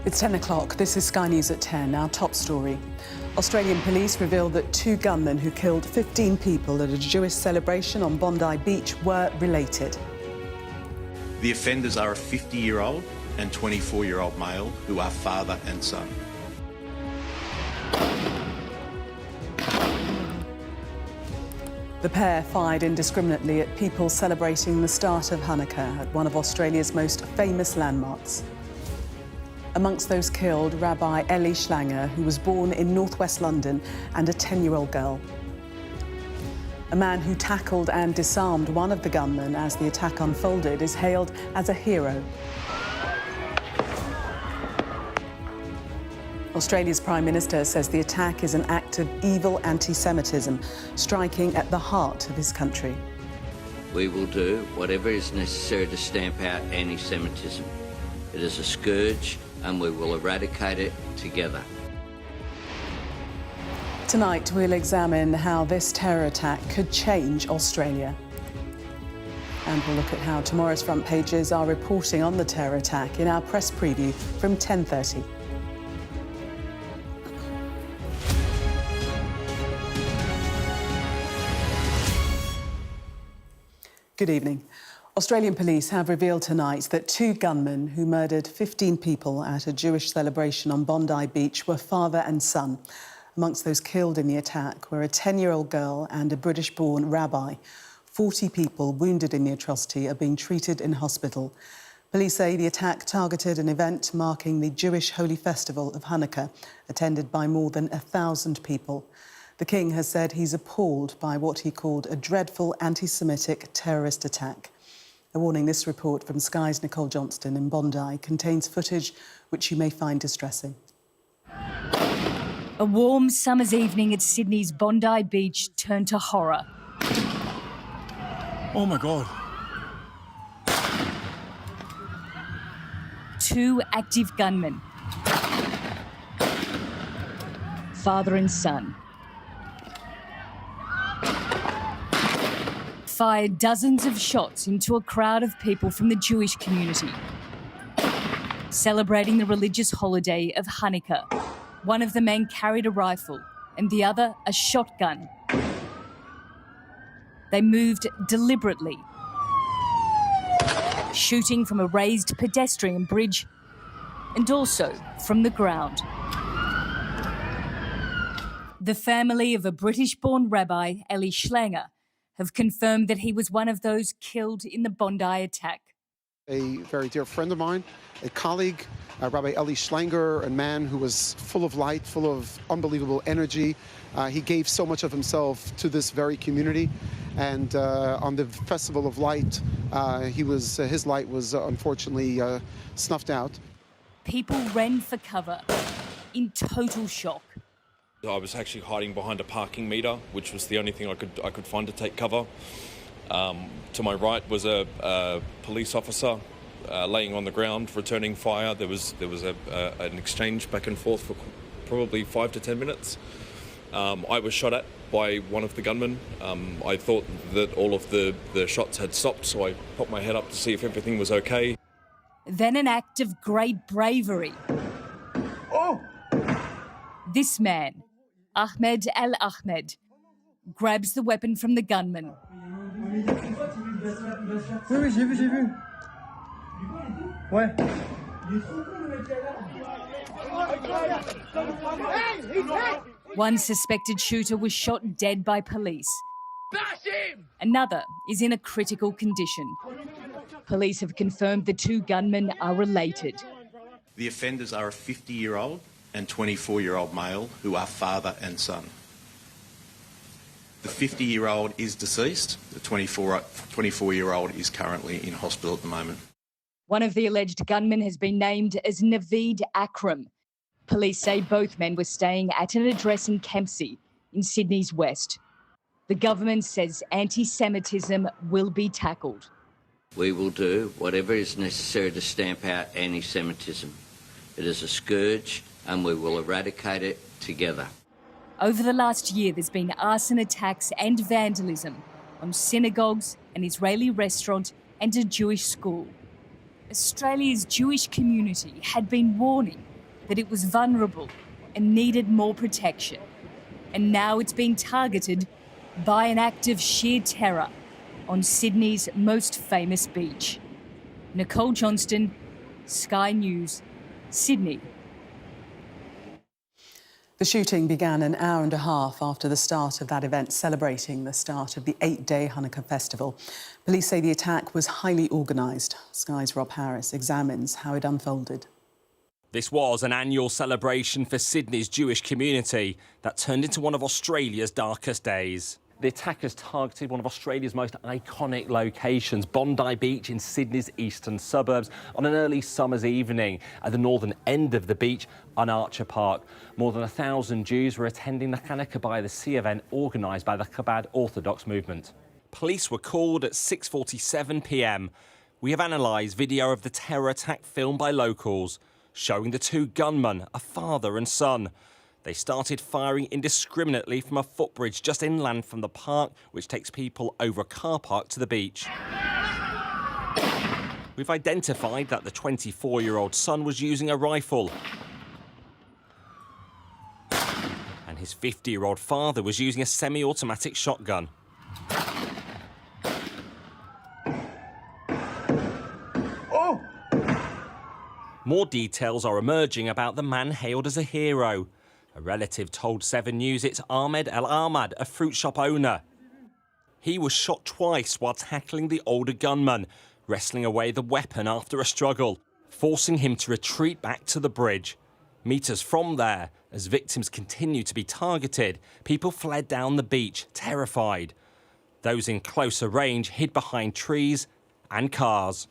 It's 10 o'clock. This is Sky News at 10. Our top story. Australian police revealed that two gunmen who killed 15 people at a Jewish celebration on Bondi Beach were related. The offenders are a 50-year-old and 24-year-old male who are father and son. The pair fired indiscriminately at people celebrating the start of Hanukkah at one of Australia's most famous landmarks. Amongst those killed, Rabbi Eli Schlanger, who was born in northwest London, and a 10-year-old girl. A man who tackled and disarmed one of the gunmen as the attack unfolded is hailed as a hero. Australia's Prime Minister says the attack is an act of evil anti-Semitism, striking at the heart of his country. We will do whatever is necessary to stamp out anti-Semitism. It is a scourge and we will eradicate it together. Tonight we'll examine how this terror attack could change Australia. And we'll look at how tomorrow's front pages are reporting on the terror attack in our press preview from 10:30. Good evening. Australian police have revealed tonight that two gunmen who murdered 15 people at a Jewish celebration on Bondi Beach were father and son. Amongst those killed in the attack were a 10-year-old girl and a British-born rabbi. 40 people wounded in the atrocity are being treated in hospital. Police say the attack targeted an event marking the Jewish holy festival of Hanukkah, attended by more than 1,000 people. The King has said he's appalled by what he called a dreadful anti-Semitic terrorist attack. A warning: this report from Sky's Nicole Johnston in Bondi contains footage which you may find distressing. A warm summer's evening at Sydney's Bondi Beach turned to horror. Oh my God. Two active gunmen, father and son, fired dozens of shots into a crowd of people from the Jewish community, celebrating the religious holiday of Hanukkah. One of the men carried a rifle and the other a shotgun. They moved deliberately, shooting from a raised pedestrian bridge and also from the ground. The family of a British-born rabbi, Eli Schlanger, have confirmed that he was one of those killed in the Bondi attack. A very dear friend of mine, a colleague, Rabbi Eli Schlanger, a man who was full of light, full of unbelievable energy. He gave so much of himself to this very community. And on the Festival of Light, his light was unfortunately snuffed out. People ran for cover in total shock. I was actually hiding behind a parking meter, which was the only thing I could find to take cover. To my right was a police officer laying on the ground, returning fire. There was an exchange back and forth for probably 5 to 10 minutes. I was shot at by one of the gunmen. I thought that all of the shots had stopped, so I popped my head up to see if everything was okay. Then an act of great bravery. Oh! This man, Ahmed Al-Ahmed, grabs the weapon from the gunman. Oui, j'ai vu. Ouais. One suspected shooter was shot dead by police. Another is in a critical condition. Police have confirmed the two gunmen are related. The offenders are a 50-year-old and 24-year-old male who are father and son. The 50-year-old is deceased. The 24-year-old is currently in hospital at the moment. One of the alleged gunmen has been named as Naveed Akram. Police say both men were staying at an address in Kempsey, in Sydney's west. The government says anti-Semitism will be tackled. We will do whatever is necessary to stamp out anti-Semitism. It is a scourge and we will eradicate it together. Over the last year, there's been arson attacks and vandalism on synagogues, an Israeli restaurant and a Jewish school. Australia's Jewish community had been warning that it was vulnerable and needed more protection. And now it's been targeted by an act of sheer terror on Sydney's most famous beach. Nicole Johnston, Sky News, Sydney. The shooting began an hour and a half after the start of that event, celebrating the start of the 8-day Hanukkah festival. Police say the attack was highly organised. Sky's Rob Harris examines how it unfolded. This was an annual celebration for Sydney's Jewish community that turned into one of Australia's darkest days. The attackers targeted one of Australia's most iconic locations, Bondi Beach in Sydney's eastern suburbs, on an early summer's evening at the northern end of the beach on Archer Park. More than 1,000 Jews were attending the Hanukkah by the Sea event organised by the Chabad Orthodox movement. Police were called at 6:47 p.m. We have analysed video of the terror attack filmed by locals, showing the two gunmen, a father and son. They started firing indiscriminately from a footbridge just inland from the park, which takes people over a car park to the beach. We've identified that the 24-year-old son was using a rifle, and his 50-year-old father was using a semi-automatic shotgun. More details are emerging about the man hailed as a hero. A relative told 7 News it's Ahmed El Ahmad, a fruit shop owner. He was shot twice while tackling the older gunman, wrestling away the weapon after a struggle, forcing him to retreat back to the bridge. Metres from there, as victims continued to be targeted, people fled down the beach, terrified. Those in closer range hid behind trees and cars.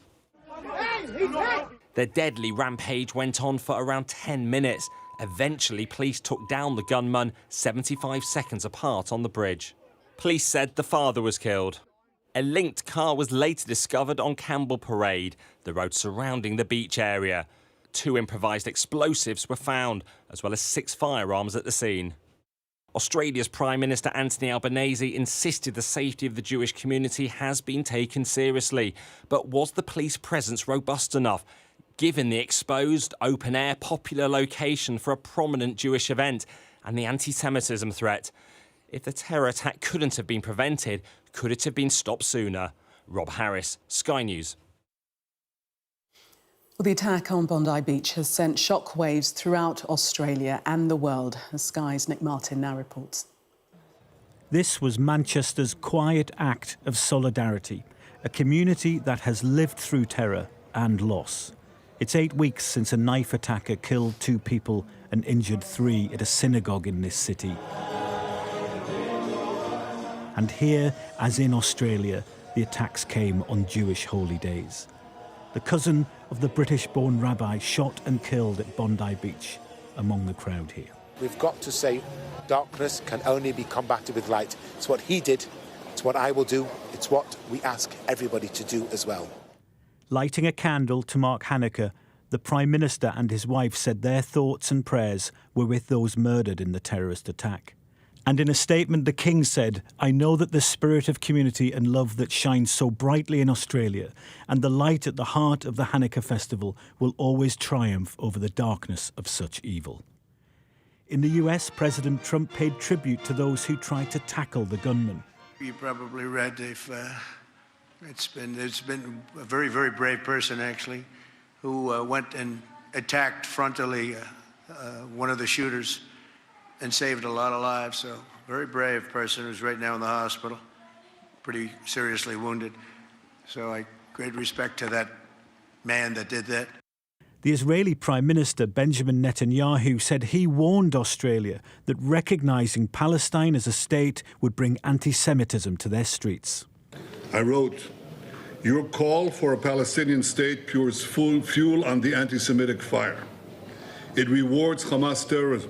The deadly rampage went on for around 10 minutes. Eventually, police took down the gunman 75 seconds apart on the bridge. Police said the father was killed. A linked car was later discovered on Campbell Parade, the road surrounding the beach area. 2 improvised explosives were found, as well as 6 firearms at the scene. Australia's Prime Minister Anthony Albanese insisted the safety of the Jewish community has been taken seriously. But was the police presence robust enough, given the exposed, open-air, popular location for a prominent Jewish event and the anti-Semitism threat? If the terror attack couldn't have been prevented, could it have been stopped sooner? Rob Harris, Sky News. Well, the attack on Bondi Beach has sent shockwaves throughout Australia and the world, as Sky's Nick Martin now reports. This was Manchester's quiet act of solidarity, a community that has lived through terror and loss. It's 8 weeks since a knife attacker killed 2 people and injured 3 at a synagogue in this city. And here, as in Australia, the attacks came on Jewish holy days. The cousin of the British-born rabbi shot and killed at Bondi Beach, among the crowd here. We've got to say darkness can only be combated with light. It's what he did, it's what I will do, it's what we ask everybody to do as well. Lighting a candle to mark Hanukkah, the Prime Minister and his wife said their thoughts and prayers were with those murdered in the terrorist attack. And in a statement, the King said, "I know that the spirit of community and love that shines so brightly in Australia and the light at the heart of the Hanukkah festival will always triumph over the darkness of such evil." In the US, President Trump paid tribute to those who tried to tackle the gunman. You probably read there's been a very, very brave person, actually, who went and attacked frontally one of the shooters and saved a lot of lives. So, very brave person who's right now in the hospital, pretty seriously wounded. So, great respect to that man that did that. The Israeli Prime Minister Benjamin Netanyahu said he warned Australia that recognising Palestine as a state would bring anti-Semitism to their streets. I wrote, "Your call for a Palestinian state pours full fuel on the anti-Semitic fire. It rewards Hamas terrorism.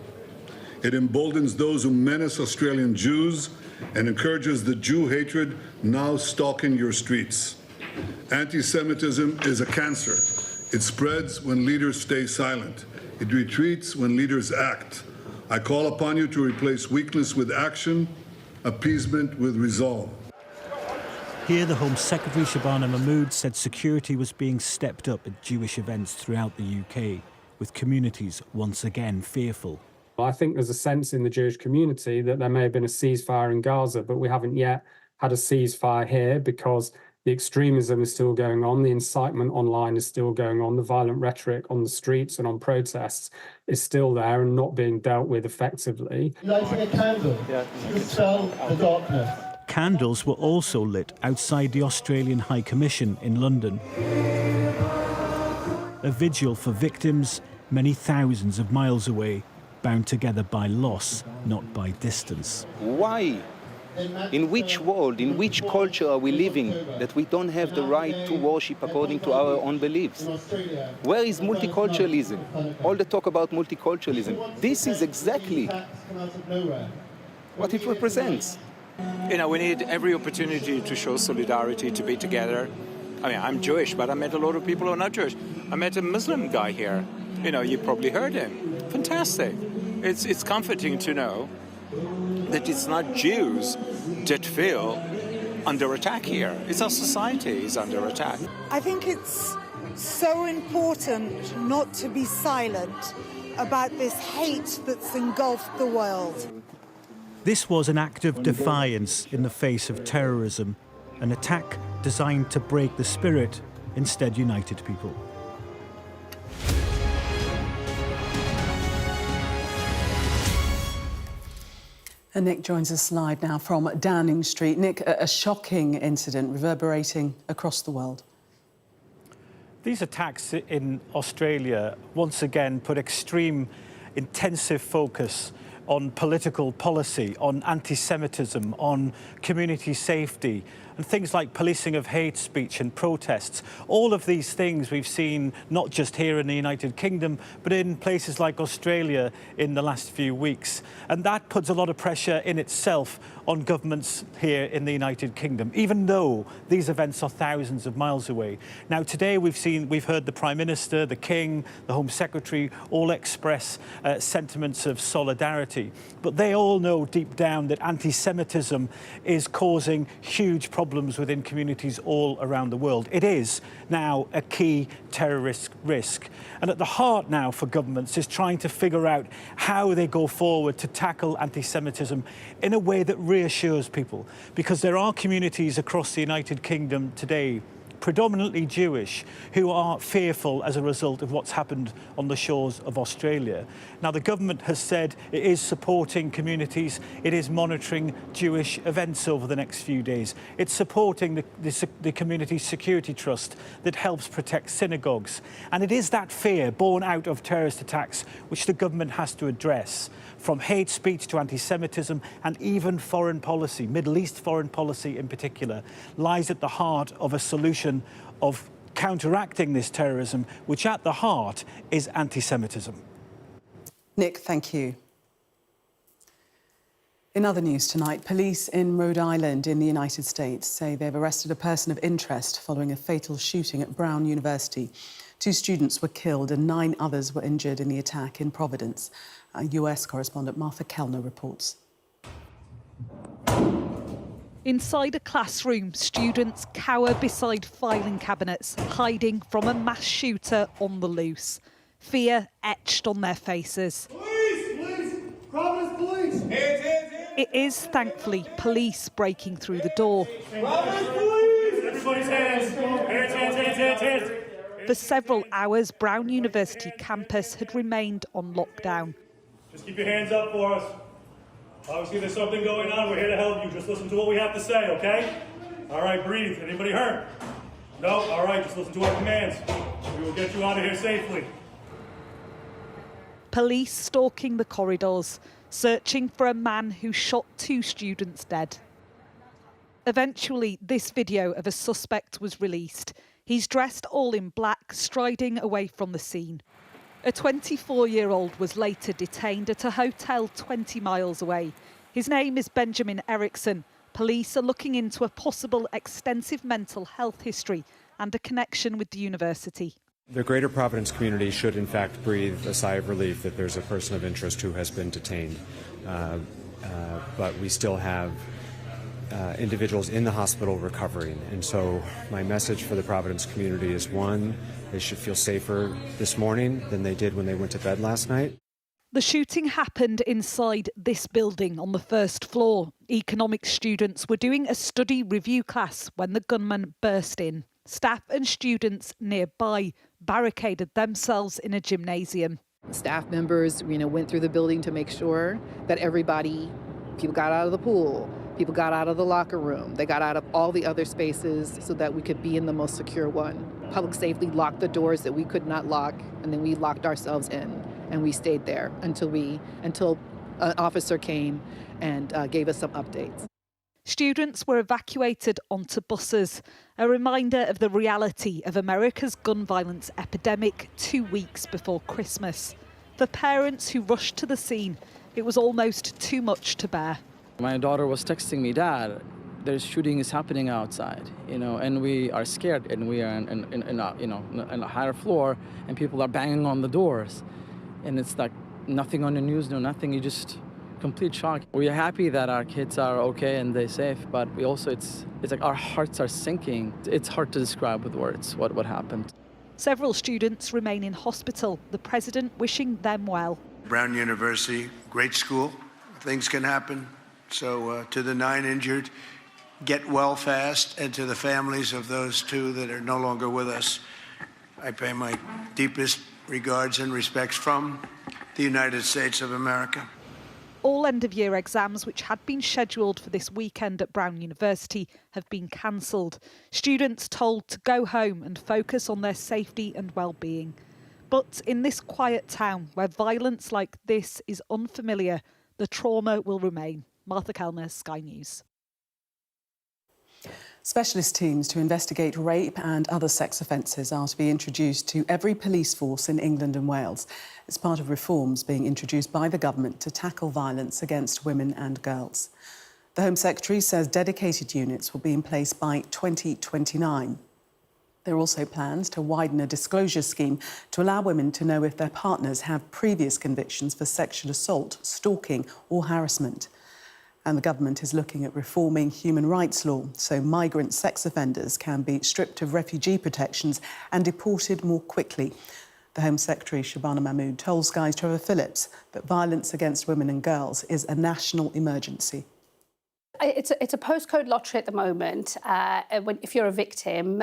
It emboldens those who menace Australian Jews and encourages the Jew hatred now stalking your streets. Anti-Semitism is a cancer. It spreads when leaders stay silent. It retreats when leaders act. I call upon you to replace weakness with action, appeasement with resolve." Here, the Home Secretary Shabana Mahmood said security was being stepped up at Jewish events throughout the UK, with communities once again fearful. I think there's a sense in the Jewish community that there may have been a ceasefire in Gaza, but we haven't yet had a ceasefire here because the extremism is still going on, the incitement online is still going on, the violent rhetoric on the streets and on protests is still there and not being dealt with effectively. Lighting a candle to dispel the darkness. Candles were also lit outside the Australian High Commission in London. A vigil for victims many thousands of miles away, bound together by loss, not by distance. Why? In which world, in which culture are we living that we don't have the right to worship according to our own beliefs? Where is multiculturalism? All the talk about multiculturalism. This is exactly what it represents. You know, we need every opportunity to show solidarity, to be together. I mean, I'm Jewish, but I met a lot of people who are not Jewish. I met a Muslim guy here. You know, you probably heard him. Fantastic. It's comforting to know that it's not Jews that feel under attack here. It's our society is under attack. I think it's so important not to be silent about this hate that's engulfed the world. This was an act of defiance in the face of terrorism, an attack designed to break the spirit, instead united people. And Nick joins us live now from Downing Street. Nick, a shocking incident reverberating across the world. These attacks in Australia once again put extreme, intensive focus on political policy, on anti-Semitism, on community safety, and things like policing of hate speech and protests. All of these things we've seen not just here in the United Kingdom, but in places like Australia in the last few weeks. And that puts a lot of pressure in itself on governments here in the United Kingdom, even though these events are thousands of miles away. Now, today we've heard the Prime Minister, the King, the Home Secretary all express sentiments of solidarity. But they all know deep down that anti-Semitism is causing huge problems within communities all around the world. It is now a key terrorist risk. And at the heart now for governments is trying to figure out how they go forward to tackle anti-Semitism in a way that reassures people. Because there are communities across the United Kingdom today, predominantly Jewish, who are fearful as a result of what's happened on the shores of Australia. Now, the government has said it is supporting communities, it is monitoring Jewish events over the next few days. It's supporting the Community Security Trust that helps protect synagogues. And it is that fear born out of terrorist attacks which the government has to address, from hate speech to anti-Semitism and even foreign policy, Middle East foreign policy in particular, lies at the heart of a solution of counteracting this terrorism, which at the heart is anti-Semitism. Nick, thank you. In other news tonight, police in Rhode Island in the United States say they've arrested a person of interest following a fatal shooting at Brown University. 2 students were killed and 9 others were injured in the attack in Providence. US correspondent Martha Kellner reports. Inside a classroom, students cower beside filing cabinets, hiding from a mass shooter on the loose. Fear etched on their faces. Police! Police! Providence police! Hands, hands, hands! It is, thankfully, police breaking through the door. Providence police! Everybody's hands! Hands, hands, hands, hands, hands! For several hours, Brown University campus had remained on lockdown. Just keep your hands up for us. Obviously, there's something going on. We're here to help you. Just listen to what we have to say, okay? All right, breathe. Anybody hurt? No? All right, just listen to our commands. We will get you out of here safely. Police stalking the corridors, searching for a man who shot 2 students dead. Eventually, this video of a suspect was released. He's dressed all in black, striding away from the scene. A 24-year-old was later detained at a hotel 20 miles away. His name is Benjamin Erickson. Police are looking into a possible extensive mental health history and a connection with the university. The greater Providence community should in fact breathe a sigh of relief that there's a person of interest who has been detained. But we still have individuals in the hospital recovering. And so my message for the Providence community is, one, they should feel safer this morning than they did when they went to bed last night. The shooting happened inside this building on the first floor. Economics students were doing a study review class when the gunman burst in. Staff and students nearby barricaded themselves in a gymnasium. Staff members, went through the building to make sure that people got out of the pool, people got out of the locker room, they got out of all the other spaces so that we could be in the most secure one. Public safety locked the doors that we could not lock, and then we locked ourselves in, and we stayed there until an officer came and gave us some updates. Students were evacuated onto buses, a reminder of the reality of America's gun violence epidemic 2 weeks before Christmas. For parents who rushed to the scene, it was almost too much to bear. My daughter was texting me, "Dad, there's shooting is happening outside, and we are scared, and we are in a higher floor, and people are banging on the doors, and it's like nothing on the news, no nothing. You just complete shock. We are happy that our kids are okay and they're safe, but we also it's like our hearts are sinking. It's hard to describe with words what happened." Several students remain in hospital. The president wishing them well. Brown University, great school. Things can happen. So to the 9 injured, get well fast, and to the families of those 2 that are no longer with us, I pay my deepest regards and respects from the United States of America. All end-of-year exams which had been scheduled for this weekend at Brown University have been cancelled. Students told to go home and focus on their safety and well-being. But in this quiet town where violence like this is unfamiliar, the trauma will remain. Martha Kellner, Sky News. Specialist teams to investigate rape and other sex offences are to be introduced to every police force in England and Wales. It's part of reforms being introduced by the government to tackle violence against women and girls. The Home Secretary says dedicated units will be in place by 2029. There are also plans to widen a disclosure scheme to allow women to know if their partners have previous convictions for sexual assault, stalking or harassment. And the government is looking at reforming human rights law so migrant sex offenders can be stripped of refugee protections and deported more quickly. The Home Secretary, Shabana Mahmood, told Sky's Trevor Phillips that violence against women and girls is a national emergency. It's a postcode lottery at the moment. If you're a victim,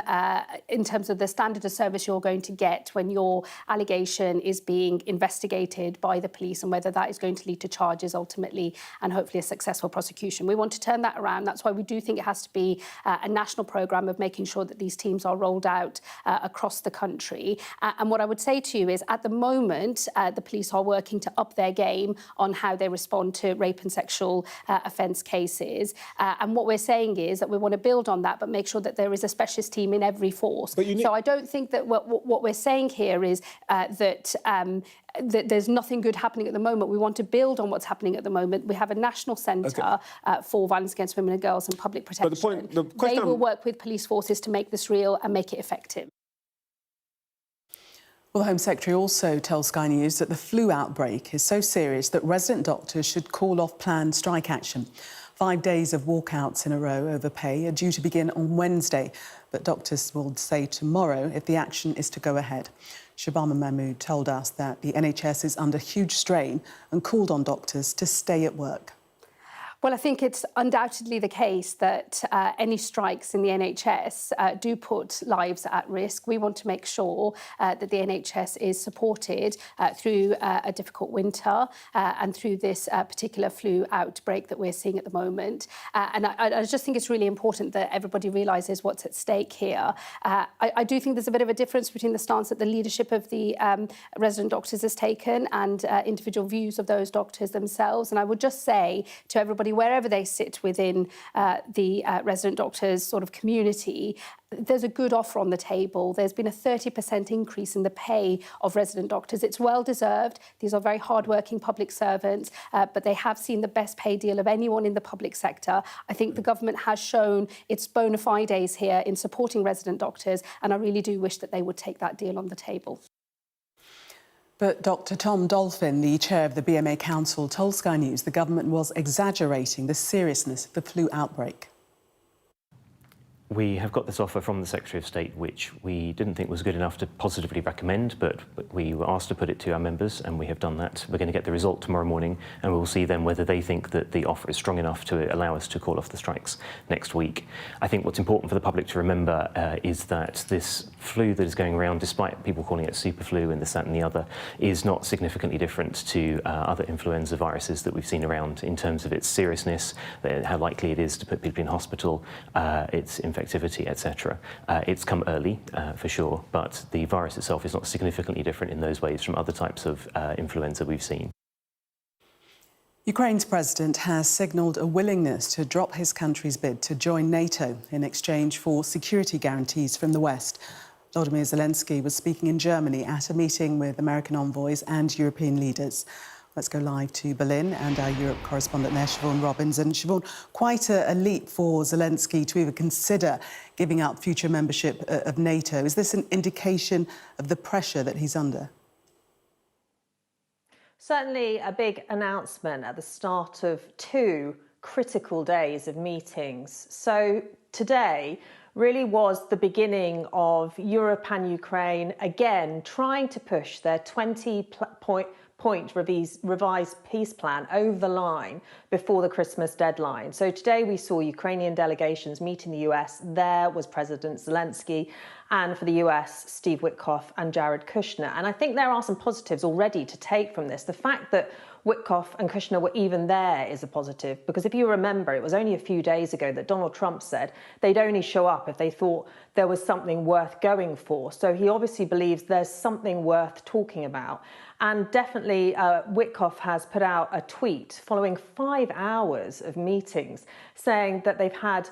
in terms of the standard of service you're going to get when your allegation is being investigated by the police and whether that is going to lead to charges ultimately and hopefully a successful prosecution. We want to turn that around. That's why we do think it has to be a national programme of making sure that these teams are rolled out across the country. And what I would say to you is at the moment, the police are working to up their game on how they respond to rape and sexual offence cases. And what we're saying is that we want to build on that, but make sure that there is a specialist team in every force. So I don't think that what we're saying here is that there's nothing good happening at the moment. We want to build on what's happening at the moment. We have a national centre for violence against women and girls and public protection. They will work with police forces to make this real and make it effective. Well, the Home Secretary also tells Sky News that the flu outbreak is so serious that resident doctors should call off planned strike action. 5 days of walkouts in a row over pay are due to begin on Wednesday, but doctors will say tomorrow if the action is to go ahead. Shabana Mahmood told us that the NHS is under huge strain and called on doctors to stay at work. Well, I think it's undoubtedly the case that any strikes in the NHS do put lives at risk. We want to make sure that the NHS is supported through a difficult winter and through this particular flu outbreak that we're seeing at the moment. And I just think it's really important that everybody realises what's at stake here. I do think there's a bit of a difference between the stance that the leadership of the resident doctors has taken and individual views of those doctors themselves. And I would just say to everybody, wherever they sit within the resident doctors sort of community, there's a good offer on the table. There's been a 30% increase in the pay of resident doctors. It's well deserved. These are very hardworking public servants, but they have seen the best pay deal of anyone in the public sector. I think the government has shown its bona fides here in supporting resident doctors, and I really do wish that they would take that deal on the table. But Dr Tom Dolphin, the chair of the BMA Council, told Sky News the government was exaggerating the seriousness of the flu outbreak. We have got this offer from the Secretary of State, which we didn't think was good enough to positively recommend, but we were asked to put it to our members, and we have done that. We're going to get the result tomorrow morning, and we'll see then whether they think that the offer is strong enough to allow us to call off the strikes next week. I think what's important for the public to remember is that this flu that is going around, despite people calling it super flu and this, that and the other, is not significantly different to other influenza viruses that we've seen around in terms of its seriousness, how likely it is to put people in hospital, its infectivity, etc. It's come early, for sure, but the virus itself is not significantly different in those ways from other types of influenza we've seen. Ukraine's president has signalled a willingness to drop his country's bid to join NATO in exchange for security guarantees from the West. Volodymyr Zelensky was speaking in Germany at a meeting with American envoys and European leaders. Let's go live to Berlin and our Europe correspondent there, Siobhan Robbins. And Siobhan, quite a leap for Zelensky to even consider giving up future membership of NATO. Is this an indication of the pressure that he's under? Certainly a big announcement at the start of 2 critical days of meetings. So today really was the beginning of Europe and Ukraine again trying to push their 20-point revised peace plan over the line before the Christmas deadline. So today we saw Ukrainian delegations meet in the US. There was President Zelensky, and for the US, Steve Witkoff and Jared Kushner. And I think there are some positives already to take from this. The fact that Witkoff and Kushner were even there is a positive, because if you remember, it was only a few days ago that Donald Trump said they'd only show up if they thought there was something worth going for. So he obviously believes there's something worth talking about. And definitely Witkoff has put out a tweet following 5 hours of meetings saying that they've had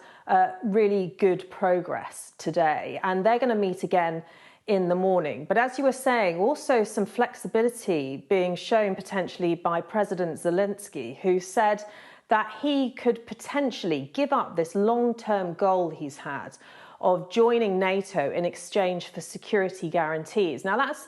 really good progress today, and they're going to meet again in the morning. But as you were saying, also some flexibility being shown potentially by President Zelensky, who said that he could potentially give up this long-term goal he's had of joining NATO in exchange for security guarantees. Now, that's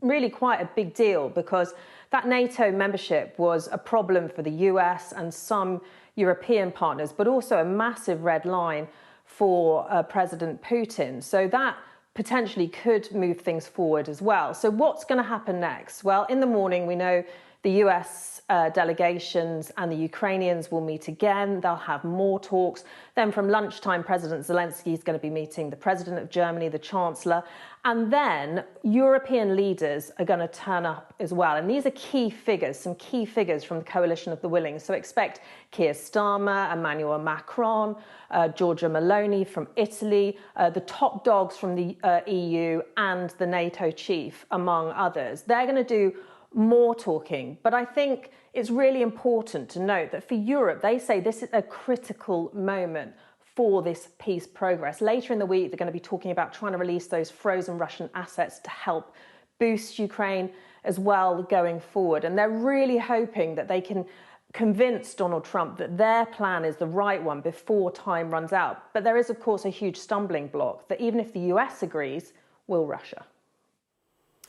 really quite a big deal, because that NATO membership was a problem for the US and some European partners, but also a massive red line for President Putin. So that potentially could move things forward as well. So what's going to happen next? Well, in the morning, we know the US delegations and the Ukrainians will meet again. They'll have more talks. Then from lunchtime, President Zelensky is going to be meeting the President of Germany, the Chancellor, and then European leaders are going to turn up as well. And these are key figures, some key figures from the Coalition of the Willing. So expect Keir Starmer, Emmanuel Macron, Giorgia Meloni from Italy, the top dogs from the EU and the NATO chief, among others. They're going to do more talking. But I think it's really important to note that for Europe, they say this is a critical moment for this peace progress. Later in the week, they're going to be talking about trying to release those frozen Russian assets to help boost Ukraine as well going forward. And they're really hoping that they can convince Donald Trump that their plan is the right one before time runs out. But there is, of course, a huge stumbling block that even if the US agrees, will Russia?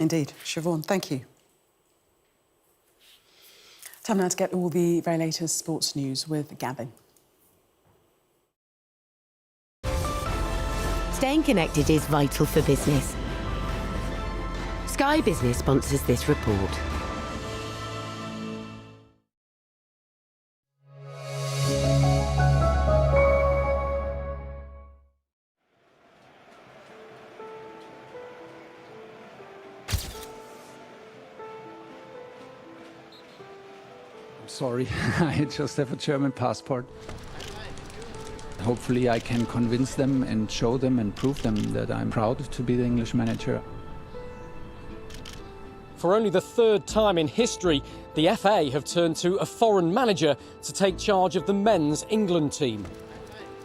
Indeed. Siobhan, thank you. Time now to get all the very latest sports news with Gavin. Staying connected is vital for business. Sky Business sponsors this report. Sorry, I just have a German passport. Hopefully I can convince them and show them and prove them that I'm proud to be the English manager. For only the 3rd time in history, the FA have turned to a foreign manager to take charge of the men's England team.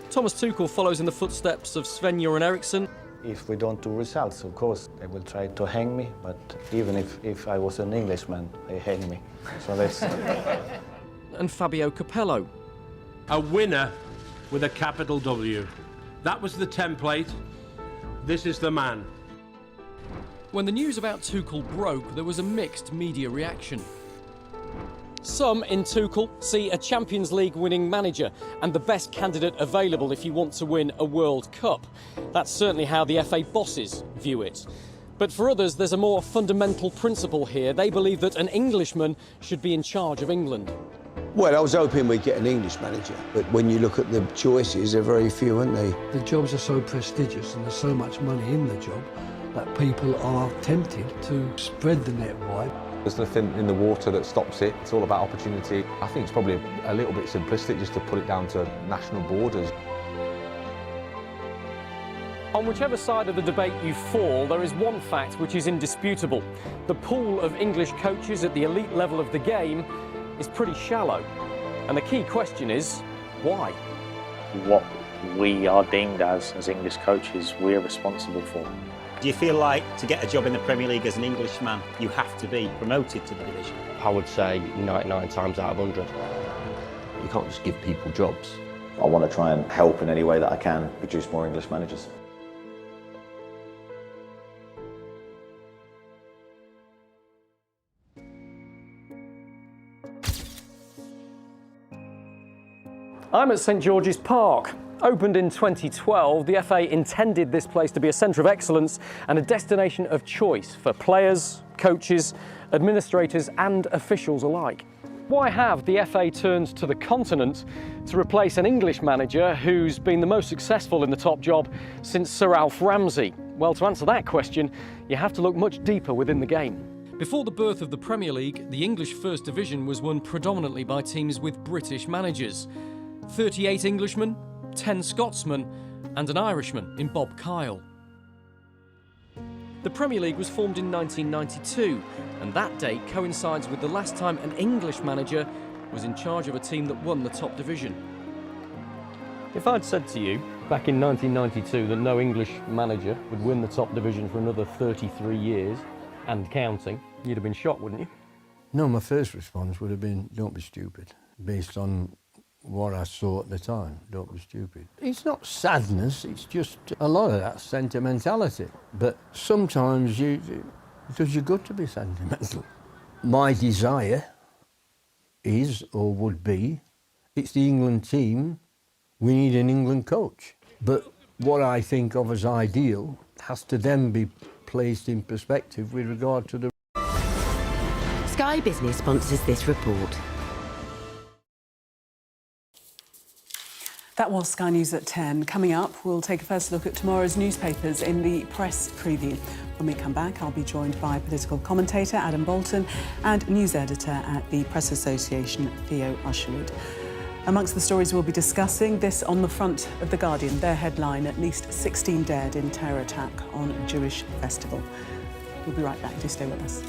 Thomas Tuchel follows in the footsteps of Sven-Göran Eriksson. If we don't do results, of course, they will try to hang me, but even if I was an Englishman, they hang me. So that's... And Fabio Capello. A winner with a capital W. That was the template. This is the man. When the news about Tuchel broke, there was a mixed media reaction. Some in Tuchel see a Champions League winning manager and the best candidate available if you want to win a World Cup. That's certainly how the FA bosses view it. But for others, there's a more fundamental principle here. They believe that an Englishman should be in charge of England. Well, I was hoping we'd get an English manager, but when you look at the choices, there are very few, aren't they? The jobs are so prestigious and there's so much money in the job that people are tempted to spread the net wide. There's nothing in the water that stops it. It's all about opportunity. I think it's probably a little bit simplistic just to put it down to national borders. On whichever side of the debate you fall, there is one fact which is indisputable. The pool of English coaches at the elite level of the game is pretty shallow. And the key question is, why? What we are deemed as English coaches, we're responsible for. Do you feel like to get a job in the Premier League as an Englishman, you have to be promoted to the division? I would say 99 times out of 100. You can't just give people jobs. I want to try and help in any way that I can produce more English managers. I'm at St George's Park. Opened in 2012, the FA intended this place to be a centre of excellence and a destination of choice for players, coaches, administrators and officials alike. Why have the FA turned to the continent to replace an English manager who's been the most successful in the top job since Sir Alf Ramsey? Well, to answer that question, you have to look much deeper within the game. Before the birth of the Premier League, the English First Division was won predominantly by teams with British managers. 38 Englishmen, 10 Scotsmen and an Irishman in Bob Kyle. The Premier League was formed in 1992 and that date coincides with the last time an English manager was in charge of a team that won the top division. If I'd said to you back in 1992 that no English manager would win the top division for another 33 years and counting, you'd have been shocked, wouldn't you? No, my first response would have been, don't be stupid, based on what I saw at the time. Don't be stupid. It's not sadness, it's just a lot of that sentimentality. But sometimes it does you good to be sentimental. My desire is, or would be, it's the England team, we need an England coach. But what I think of as ideal has to then be placed in perspective with regard to the... Sky Business sponsors this report. That was Sky News at 10. Coming up, we'll take a first look at tomorrow's newspapers in the press preview. When we come back, I'll be joined by political commentator Adam Bolton and news editor at the Press Association, Theo Usherwood. Amongst the stories we'll be discussing, this on the front of The Guardian, their headline, at least 16 dead in terror attack on Jewish festival. We'll be right back. Do stay with us.